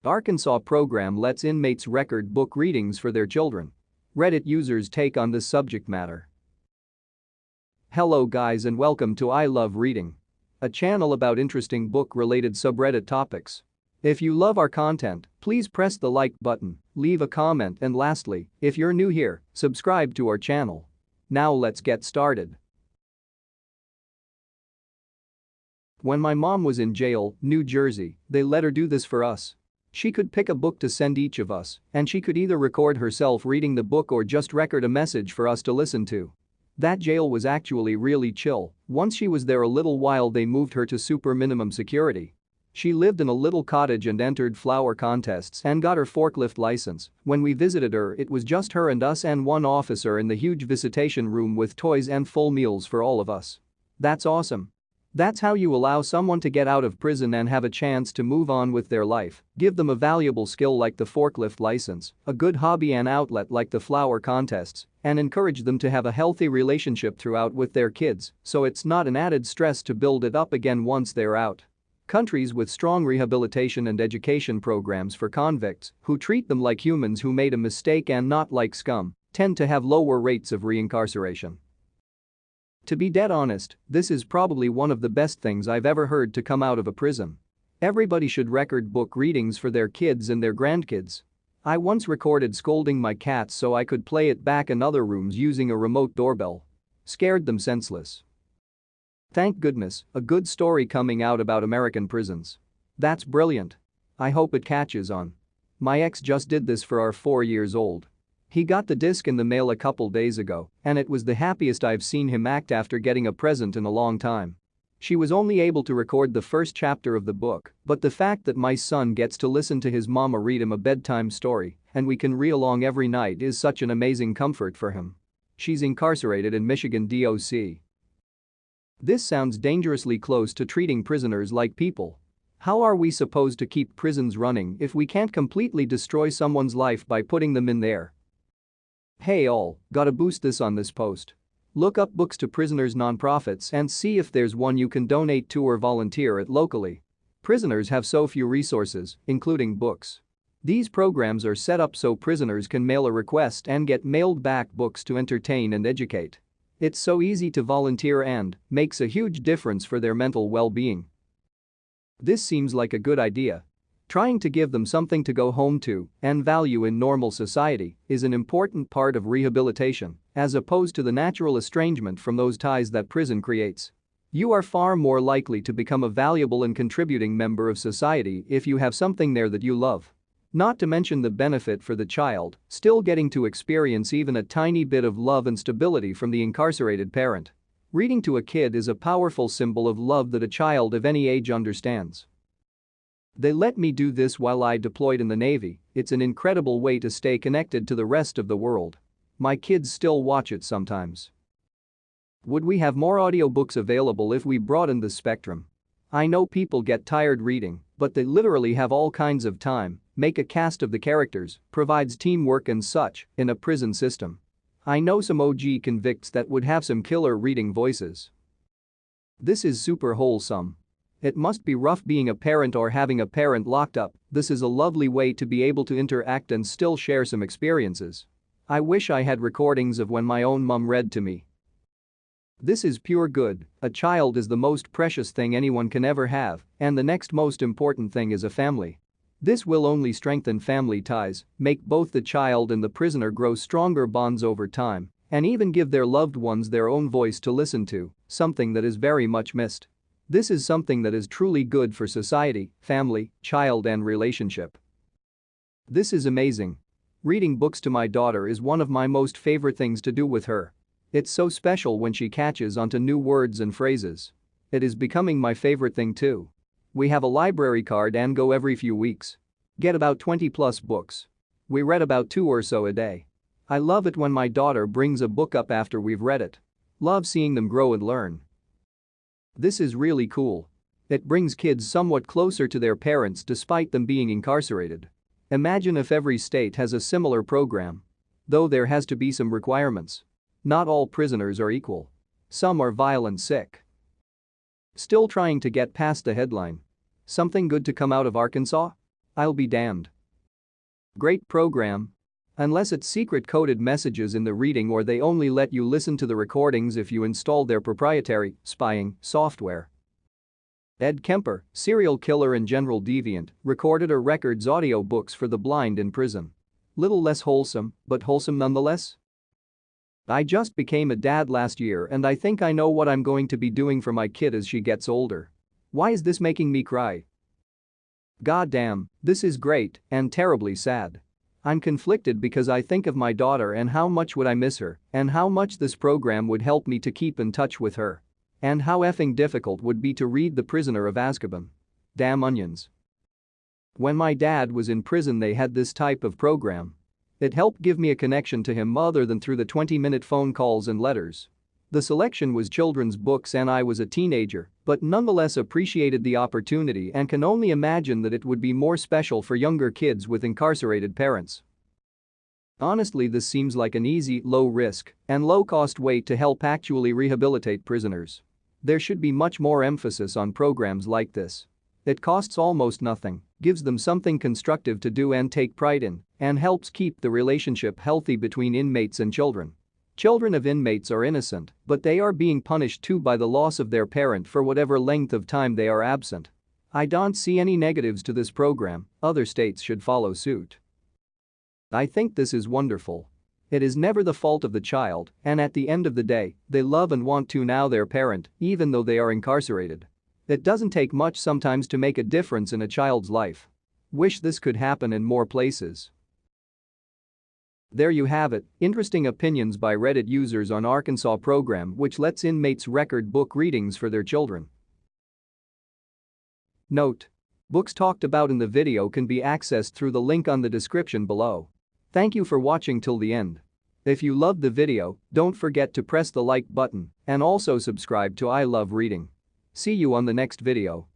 Arkansas program lets inmates record book readings for their children. Reddit users take on this subject matter. Hello guys and welcome to I Love Reading, a channel about interesting book-related subreddit topics. If you love our content, please press the like button, leave a comment and lastly, if you're new here, subscribe to our channel. Now let's get started. When my mom was in jail, New Jersey, they let her do this for us. She could pick a book to send each of us, and she could either record herself reading the book or just record a message for us to listen to. That jail was actually really chill. Once she was there a little while they moved her to super minimum security. She lived in a little cottage and entered flower contests and got her forklift license. When we visited her it was just her and us and one officer in the huge visitation room with toys and full meals for all of us. That's awesome. That's how you allow someone to get out of prison and have a chance to move on with their life, give them a valuable skill like the forklift license, a good hobby and outlet like the flower contests, and encourage them to have a healthy relationship throughout with their kids so it's not an added stress to build it up again once they're out. Countries with strong rehabilitation and education programs for convicts who treat them like humans who made a mistake and not like scum tend to have lower rates of reincarceration. To be dead honest, this is probably one of the best things I've ever heard to come out of a prison. Everybody should record book readings for their kids and their grandkids. I once recorded scolding my cats so I could play it back in other rooms using a remote doorbell. Scared them senseless. Thank goodness, a good story coming out about American prisons. That's brilliant. I hope it catches on. My ex just did this for our 4-year-old. He got the disc in the mail a couple days ago, and it was the happiest I've seen him act after getting a present in a long time. She was only able to record the first chapter of the book, but the fact that my son gets to listen to his mama read him a bedtime story and we can read along every night is such an amazing comfort for him. She's incarcerated in Michigan DOC. This sounds dangerously close to treating prisoners like people. How are we supposed to keep prisons running if we can't completely destroy someone's life by putting them in there? Hey all, gotta boost this on this post. Look up books to prisoners nonprofits and see if there's one you can donate to or volunteer at locally. Prisoners have so few resources, including books. These programs are set up so prisoners can mail a request and get mailed back books to entertain and educate. It's so easy to volunteer and makes a huge difference for their mental well-being. This seems like a good idea. Trying to give them something to go home to and value in normal society is an important part of rehabilitation, as opposed to the natural estrangement from those ties that prison creates. You are far more likely to become a valuable and contributing member of society if you have something there that you love. Not to mention the benefit for the child, still getting to experience even a tiny bit of love and stability from the incarcerated parent. Reading to a kid is a powerful symbol of love that a child of any age understands. They let me do this while I deployed in the Navy. It's an incredible way to stay connected to the rest of the world. My kids still watch it sometimes. Would we have more audiobooks available if we broadened the spectrum? I know people get tired reading, but they literally have all kinds of time, make a cast of the characters, provides teamwork and such in a prison system. I know some OG convicts that would have some killer reading voices. This is super wholesome. It must be rough being a parent or having a parent locked up. This is a lovely way to be able to interact and still share some experiences. I wish I had recordings of when my own mom read to me. This is pure good. A child is the most precious thing anyone can ever have, and the next most important thing is a family. This will only strengthen family ties, make both the child and the prisoner grow stronger bonds over time, and even give their loved ones their own voice to listen to, something that is very much missed. This is something that is truly good for society, family, child and relationship. This is amazing. Reading books to my daughter is one of my most favorite things to do with her. It's so special when she catches onto new words and phrases. It is becoming my favorite thing too. We have a library card and go every few weeks. Get about 20 plus books. We read about 2 or so a day. I love it when my daughter brings a book up after we've read it. Love seeing them grow and learn. This is really cool. It brings kids somewhat closer to their parents despite them being incarcerated. Imagine if every state has a similar program. Though there has to be some requirements. Not all prisoners are equal. Some are violent sick. Still trying to get past the headline. Something good to come out of Arkansas? I'll be damned. Great program. Unless it's secret coded messages in the reading or they only let you listen to the recordings if you install their proprietary spying software. Ed Kemper, serial killer and general deviant, recorded or records audio books for the blind in prison. Little less wholesome, but wholesome nonetheless. I just became a dad last year and I think I know what I'm going to be doing for my kid as she gets older. Why is this making me cry? Goddamn, this is great and terribly sad. I'm conflicted because I think of my daughter and how much would I miss her and how much this program would help me to keep in touch with her. And how effing difficult would be to read The Prisoner of Azkaban. Damn onions. When my dad was in prison they had this type of program. It helped give me a connection to him other than through the 20-minute phone calls and letters. The selection was children's books and I was a teenager, but nonetheless appreciated the opportunity and can only imagine that it would be more special for younger kids with incarcerated parents. Honestly, this seems like an easy, low-risk, and low-cost way to help actually rehabilitate prisoners. There should be much more emphasis on programs like this. It costs almost nothing, gives them something constructive to do and take pride in, and helps keep the relationship healthy between inmates and children. Children of inmates are innocent, but they are being punished too by the loss of their parent for whatever length of time they are absent. I don't see any negatives to this program. Other states should follow suit. I think this is wonderful. It is never the fault of the child, and at the end of the day, they love and want to know their parent, even though they are incarcerated. It doesn't take much sometimes to make a difference in a child's life. Wish this could happen in more places. There you have it, interesting opinions by Reddit users on Arkansas program which lets inmates record book readings for their children. Note: books talked about in the video can be accessed through the link on the description below. Thank you for watching till the end. If you loved the video, don't forget to press the like button and also subscribe to I Love Reading. See you on the next video.